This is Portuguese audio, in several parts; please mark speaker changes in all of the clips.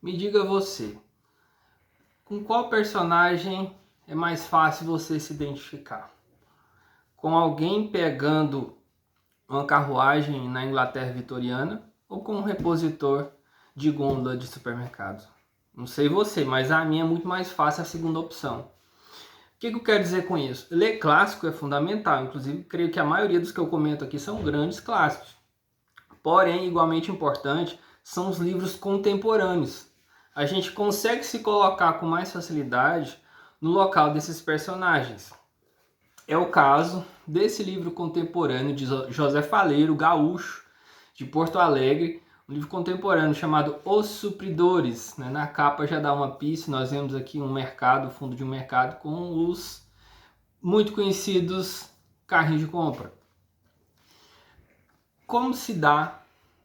Speaker 1: Me diga você, com qual personagem é mais fácil você se identificar? Com alguém pegando uma carruagem na Inglaterra vitoriana ou com um repositor de gôndola de supermercado? Não sei você, mas a minha é muito mais fácil a segunda opção. O que eu quero dizer com isso? Ler clássico é fundamental, inclusive creio que a maioria dos que eu comento aqui são grandes clássicos. Porém, igualmente importante são os livros contemporâneos. A gente consegue se colocar com mais facilidade no local desses personagens. É o caso desse livro contemporâneo de José Faleiro, gaúcho, de Porto Alegre, um livro contemporâneo chamado Os Supridores. Na capa já dá uma pista, nós vemos aqui um mercado, fundo de um mercado, com os muito conhecidos carrinhos de compra. Como se dá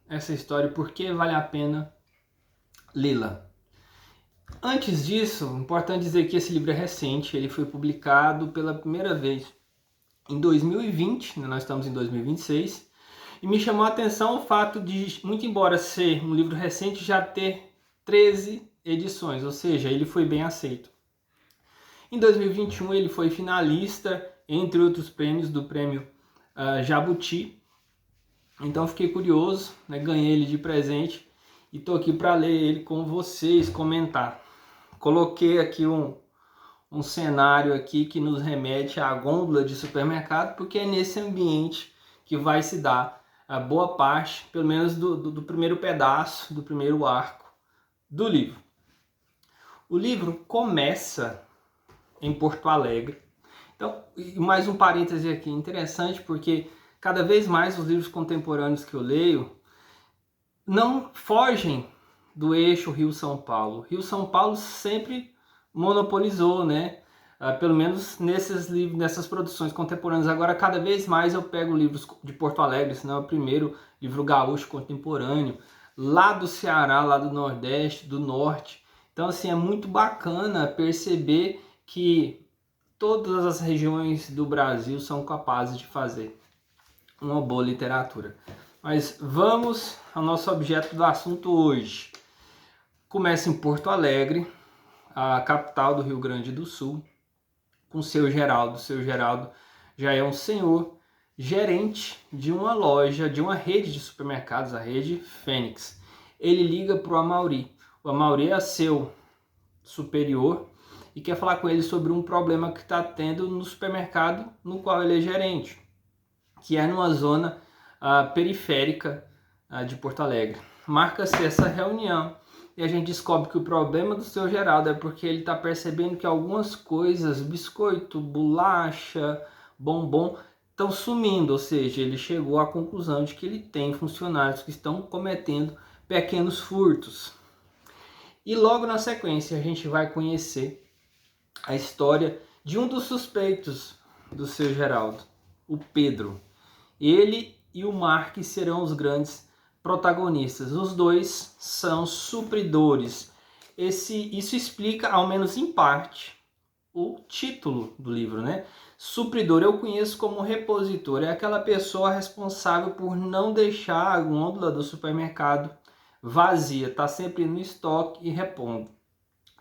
Speaker 1: essa história? Por que vale a pena lê-la? Antes disso, é importante dizer que esse livro é recente, ele foi publicado pela primeira vez em 2020, nós estamos em 2026, e me chamou a atenção o fato de, muito embora ser um livro recente, já ter 13 edições, ou seja, ele foi bem aceito. Em 2021 ele foi finalista, entre outros prêmios, do prêmio Jabuti. Então fiquei curioso, ganhei ele de presente e estou aqui para ler ele com vocês, comentar. Coloquei aqui um cenário aqui que nos remete à gôndola de supermercado, porque é nesse ambiente que vai se dar a boa parte, pelo menos do primeiro pedaço, do primeiro arco do livro. O livro começa em Porto Alegre. Então, mais um parêntese aqui interessante, porque cada vez mais os livros contemporâneos que eu leio não fogem do eixo Rio-São Paulo. Rio-São Paulo sempre monopolizou, pelo menos nessas produções contemporâneas. Agora, cada vez mais eu pego livros de Porto Alegre, senão é o primeiro livro gaúcho contemporâneo, lá do Ceará, lá do Nordeste, do Norte. Então, assim, é muito bacana perceber que todas as regiões do Brasil são capazes de fazer uma boa literatura. Mas vamos ao nosso objeto do assunto hoje. Começa em Porto Alegre, a capital do Rio Grande do Sul, com seu Geraldo. Seu Geraldo já é um senhor gerente de uma loja, de uma rede de supermercados, a rede Fênix. Ele liga para o Amauri. O Amauri é seu superior e quer falar com ele sobre um problema que está tendo no supermercado no qual ele é gerente, que é numa zona periférica de Porto Alegre. Marca-se essa reunião e a gente descobre que o problema do seu Geraldo é porque ele está percebendo que algumas coisas, biscoito, bolacha, bombom, estão sumindo, ou seja, ele chegou à conclusão de que ele tem funcionários que estão cometendo pequenos furtos. E logo na sequência a gente vai conhecer a história de um dos suspeitos do seu Geraldo, o Pedro. Ele e o Mark serão os grandes protagonistas. Os dois são supridores. Isso explica, ao menos em parte, o título do livro, Supridor eu conheço como repositor. É aquela pessoa responsável por não deixar a gôndola do supermercado vazia. Está sempre no estoque e repondo.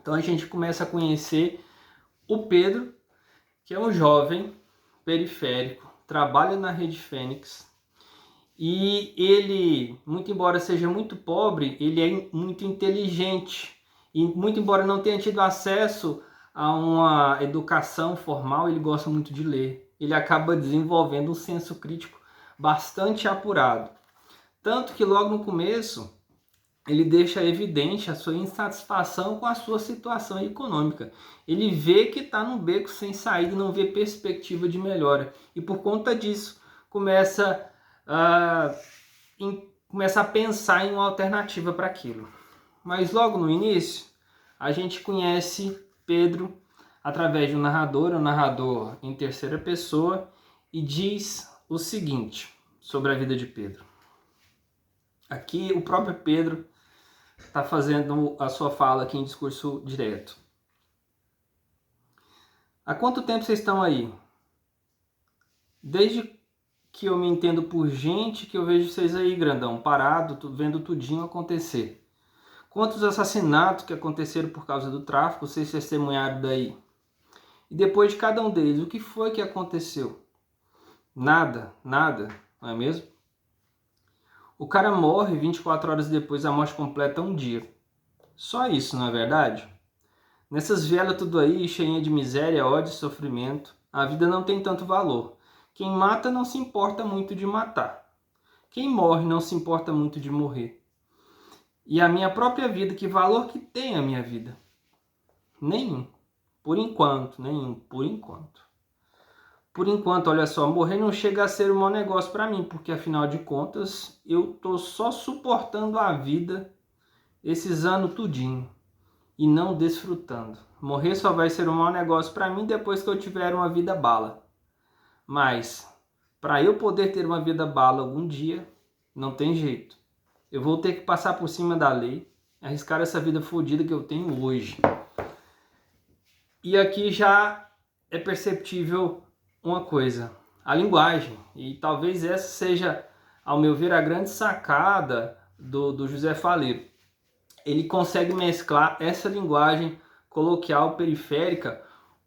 Speaker 1: Então a gente começa a conhecer o Pedro, que é um jovem periférico, trabalha na rede Fênix e ele, muito embora seja muito pobre, ele é muito inteligente e muito embora não tenha tido acesso a uma educação formal, ele gosta muito de ler. Ele acaba desenvolvendo um senso crítico bastante apurado. Tanto que logo no começo ele deixa evidente a sua insatisfação com a sua situação econômica. Ele vê que está num beco sem saída e não vê perspectiva de melhora. E por conta disso, começa a pensar em uma alternativa para aquilo. Mas logo no início, a gente conhece Pedro através de um narrador em terceira pessoa, e diz o seguinte sobre a vida de Pedro. Aqui o próprio Pedro está fazendo a sua fala aqui em discurso direto. Há quanto tempo vocês estão aí? Desde que eu me entendo por gente, que eu vejo vocês aí, grandão, parado, vendo tudinho acontecer. Quantos assassinatos que aconteceram por causa do tráfico, vocês testemunharam daí? E depois de cada um deles, o que foi que aconteceu? Nada, nada, não é mesmo? O cara morre 24 horas depois, a morte completa um dia. Só isso, não é verdade? Nessas vielas tudo aí, cheinha de miséria, ódio e sofrimento, a vida não tem tanto valor. Quem mata não se importa muito de matar. Quem morre não se importa muito de morrer. E a minha própria vida, que valor que tem a minha vida? Nenhum. Por enquanto, nenhum. Por enquanto. Por enquanto, olha só, morrer não chega a ser um mau negócio para mim, porque afinal de contas, eu tô só suportando a vida esses anos tudinho e não desfrutando. Morrer só vai ser um mau negócio para mim depois que eu tiver uma vida bala. Mas, para eu poder ter uma vida bala algum dia, não tem jeito. Eu vou ter que passar por cima da lei, arriscar essa vida fodida que eu tenho hoje. E aqui já é perceptível uma coisa, a linguagem. E talvez essa seja, ao meu ver, a grande sacada do José Faleiro. Ele consegue mesclar essa linguagem coloquial periférica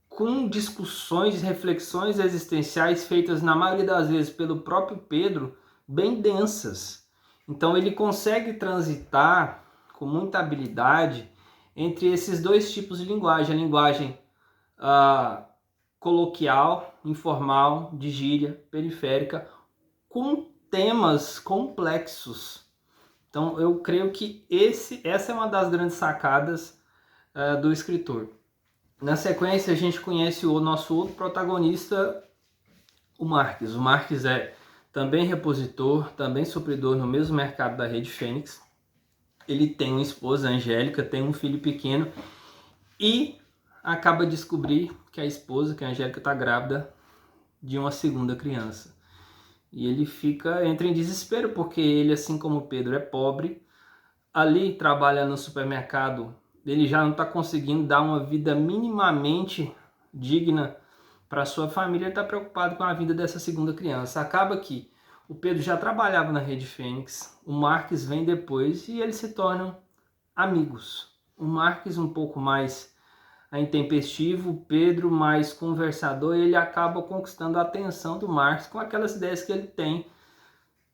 Speaker 1: com discussões e reflexões existenciais feitas na maioria das vezes pelo próprio Pedro, bem densas. Então ele consegue transitar com muita habilidade entre esses dois tipos de linguagem, a linguagem coloquial, informal, de gíria, periférica, com temas complexos. Então eu creio que essa é uma das grandes sacadas do escritor. Na sequência a gente conhece o nosso outro protagonista, o Marques. O Marques é também repositor, também supridor no mesmo mercado da Rede Fênix. Ele tem uma esposa, Angélica, tem um filho pequeno e acaba de descobrir que a esposa, que a Angélica, está grávida de uma segunda criança. E ele entra em desespero, porque ele, assim como Pedro, é pobre. Ali, trabalha no supermercado, ele já não está conseguindo dar uma vida minimamente digna para sua família. Ele está preocupado com a vida dessa segunda criança. Acaba que o Pedro já trabalhava na Rede Fênix, o Marques vem depois e eles se tornam amigos. O Marques um pouco mais intempestivo, o Pedro mais conversador, e ele acaba conquistando a atenção do Marques com aquelas ideias que ele tem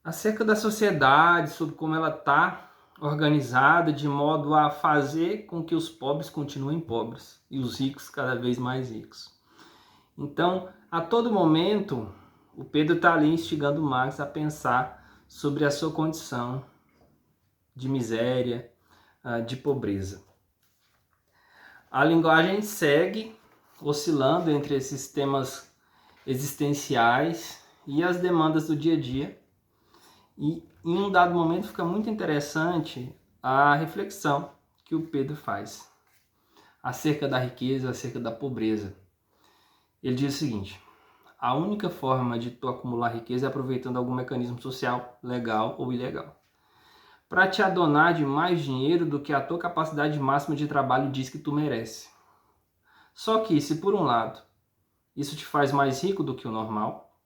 Speaker 1: acerca da sociedade, sobre como ela está organizada de modo a fazer com que os pobres continuem pobres e os ricos cada vez mais ricos. Então, a todo momento, o Pedro está ali instigando o Marques a pensar sobre a sua condição de miséria, de pobreza. A linguagem segue oscilando entre esses temas existenciais e as demandas do dia a dia. E em um dado momento fica muito interessante a reflexão que o Pedro faz acerca da riqueza, acerca da pobreza. Ele diz o seguinte: a única forma de tu acumular riqueza é aproveitando algum mecanismo social, legal ou ilegal, para te adonar de mais dinheiro do que a tua capacidade máxima de trabalho diz que tu merece. Só que, se por um lado isso te faz mais rico do que o normal,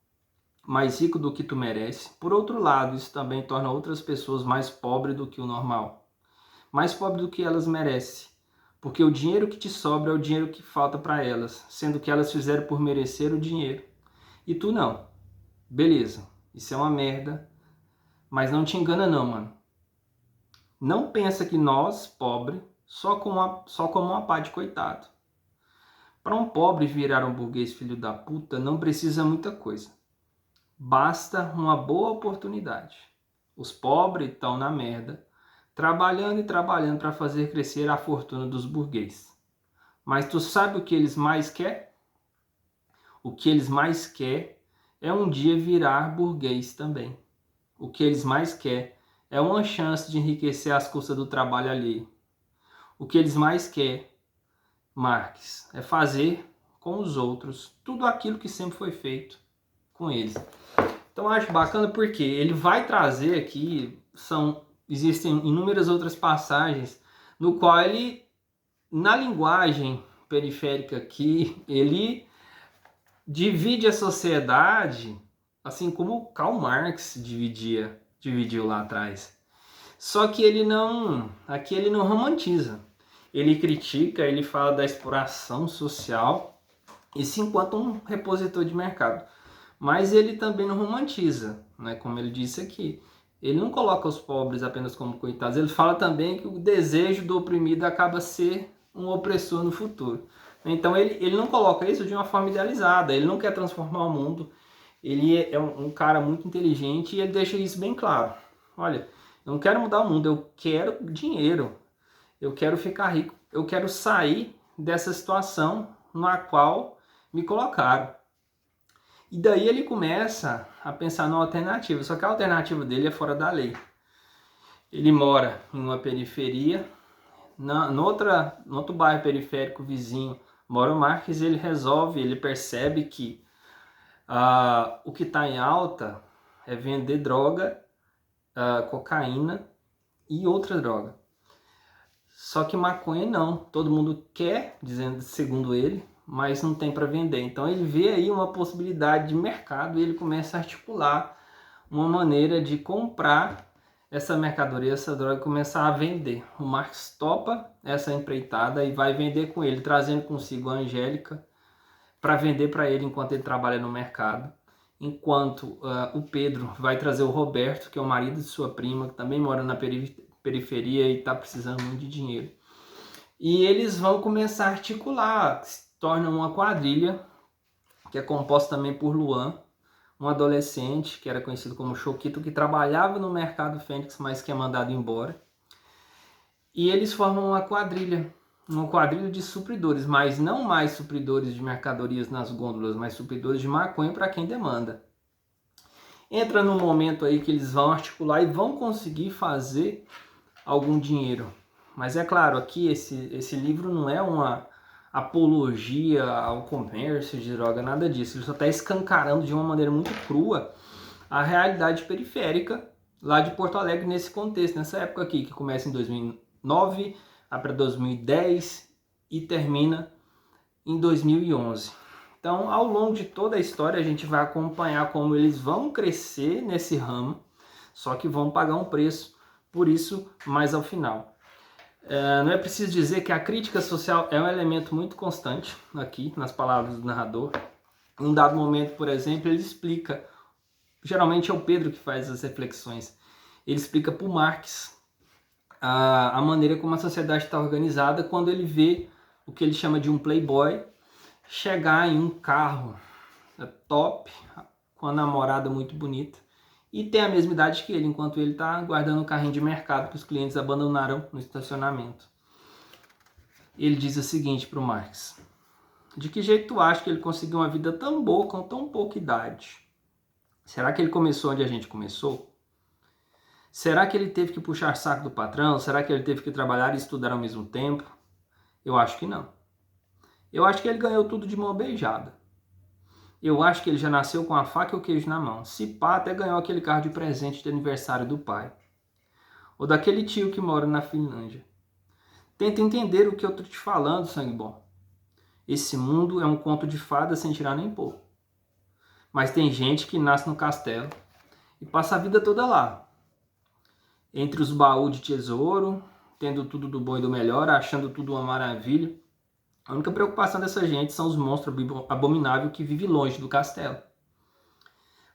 Speaker 1: mais rico do que tu merece, por outro lado, isso também torna outras pessoas mais pobres do que o normal, mais pobres do que elas merecem, porque o dinheiro que te sobra é o dinheiro que falta para elas, sendo que elas fizeram por merecer o dinheiro, e tu não. Beleza, isso é uma merda, mas não te engana não, mano. Não pensa que nós, pobre, só como uma pá de coitado. Para um pobre virar um burguês filho da puta, não precisa muita coisa. Basta uma boa oportunidade. Os pobres estão na merda, trabalhando e trabalhando para fazer crescer a fortuna dos burguês. Mas tu sabe o que eles mais querem? O que eles mais querem é um dia virar burguês também. O que eles mais querem é uma chance de enriquecer às custas do trabalho alheio. O que eles mais querem, Marx, é fazer com os outros tudo aquilo que sempre foi feito com eles. Então eu acho bacana porque ele vai trazer aqui, existem inúmeras outras passagens no qual ele, na linguagem periférica aqui, ele divide a sociedade assim como Karl Marx dividiu lá atrás. Só que aqui ele não romantiza. Ele critica, ele fala da exploração social, isso enquanto um repositor de mercado. Mas ele também não romantiza, né? Como ele disse aqui. Ele não coloca os pobres apenas como coitados. Ele fala também que o desejo do oprimido acaba ser um opressor no futuro. Então ele não coloca isso de uma forma idealizada. Ele não quer transformar o mundo. Ele é um cara muito inteligente e ele deixa isso bem claro. Olha, eu não quero mudar o mundo, eu quero dinheiro. Eu quero ficar rico. Eu quero sair dessa situação na qual me colocaram. E daí ele começa a pensar numa alternativa, só que a alternativa dele é fora da lei. Ele mora em uma periferia, no outro bairro periférico vizinho mora o Marques, e ele percebe que o que está em alta é vender droga, cocaína e outra droga. Só que maconha não, todo mundo quer, segundo ele, mas não tem para vender. Então ele vê aí uma possibilidade de mercado e ele começa a articular uma maneira de comprar essa mercadoria, essa droga, e começar a vender. O Marx topa essa empreitada e vai vender com ele, trazendo consigo a Angélica para vender para ele enquanto ele trabalha no mercado. Enquanto o Pedro vai trazer o Roberto, que é o marido de sua prima, que também mora na periferia e está precisando muito de dinheiro. E eles vão começar a articular, se torna uma quadrilha, que é composta também por Luan, um adolescente que era conhecido como Choquito, que trabalhava no mercado Fênix, mas que é mandado embora. E eles formam uma quadrilha de supridores, mas não mais supridores de mercadorias nas gôndolas, mas supridores de maconha para quem demanda. Entra num momento aí que eles vão articular e vão conseguir fazer algum dinheiro. Mas é claro, aqui esse livro não é uma apologia ao comércio de droga, nada disso. Ele só está escancarando de uma maneira muito crua a realidade periférica lá de Porto Alegre nesse contexto, nessa época aqui, que começa em 2009, vai para 2010 e termina em 2011. Então, ao longo de toda a história, a gente vai acompanhar como eles vão crescer nesse ramo, só que vão pagar um preço por isso mais ao final. Não é preciso dizer que a crítica social é um elemento muito constante aqui nas palavras do narrador. Em um dado momento, por exemplo, ele explica, geralmente é o Pedro que faz as reflexões, ele explica para o Marx a maneira como a sociedade está organizada quando ele vê o que ele chama de um playboy chegar em um carro top, com a namorada muito bonita, e tem a mesma idade que ele, enquanto ele está guardando o carrinho de mercado que os clientes abandonaram no estacionamento. Ele diz o seguinte para o Marx: de que jeito tu acha que ele conseguiu uma vida tão boa com tão pouca idade? Será que ele começou onde a gente começou? Será que ele teve que puxar saco do patrão? Será que ele teve que trabalhar e estudar ao mesmo tempo? Eu acho que não. Eu acho que ele ganhou tudo de mão beijada. Eu acho que ele já nasceu com a faca e o queijo na mão. Se pá, até ganhou aquele carro de presente de aniversário do pai. Ou daquele tio que mora na Finlândia. Tenta entender o que eu tô te falando, sangue bom. Esse mundo é um conto de fadas sem tirar nem pôr. Mas tem gente que nasce no castelo e passa a vida toda lá. Entre os baús de tesouro, tendo tudo do bom e do melhor, achando tudo uma maravilha. A única preocupação dessa gente são os monstros abomináveis que vivem longe do castelo.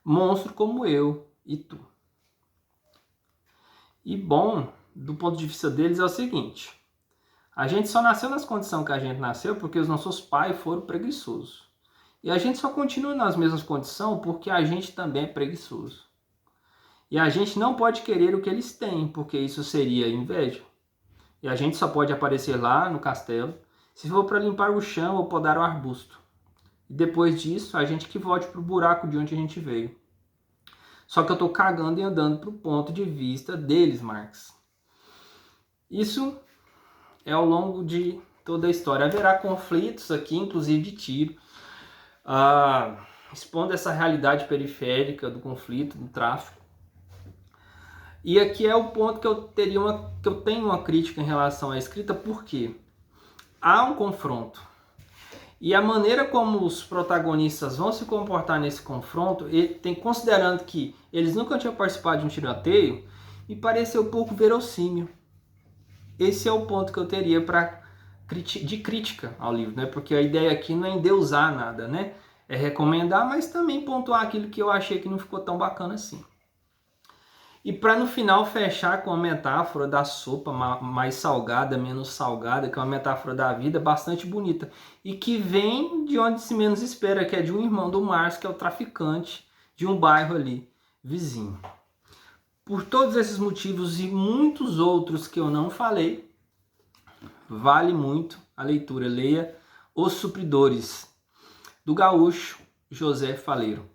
Speaker 1: Monstro como eu e tu. E bom, do ponto de vista deles é o seguinte: a gente só nasceu nas condições que a gente nasceu porque os nossos pais foram preguiçosos. E a gente só continua nas mesmas condições porque a gente também é preguiçoso. E a gente não pode querer o que eles têm, porque isso seria inveja. E a gente só pode aparecer lá no castelo se for para limpar o chão ou podar o arbusto. E depois disso, a gente que volte para o buraco de onde a gente veio. Só que eu estou cagando e andando para o ponto de vista deles, Marx. Isso é ao longo de toda a história. Haverá conflitos aqui, inclusive de tiro, expondo essa realidade periférica do conflito, do tráfico. E aqui é o ponto que eu tenho uma crítica em relação à escrita, porque há um confronto. E a maneira como os protagonistas vão se comportar nesse confronto, considerando que eles nunca tinham participado de um tiroteio, me pareceu pouco verossímil. Esse é o ponto que eu teria de crítica ao livro, né? Porque a ideia aqui não é endeusar nada, né? É recomendar, mas também pontuar aquilo que eu achei que não ficou tão bacana assim. E para no final fechar com a metáfora da sopa mais salgada, menos salgada, que é uma metáfora da vida bastante bonita. E que vem de onde se menos espera, que é de um irmão do Márcio, que é o traficante de um bairro ali, vizinho. Por todos esses motivos e muitos outros que eu não falei, vale muito a leitura. Leia Os Supridores, do gaúcho José Faleiro.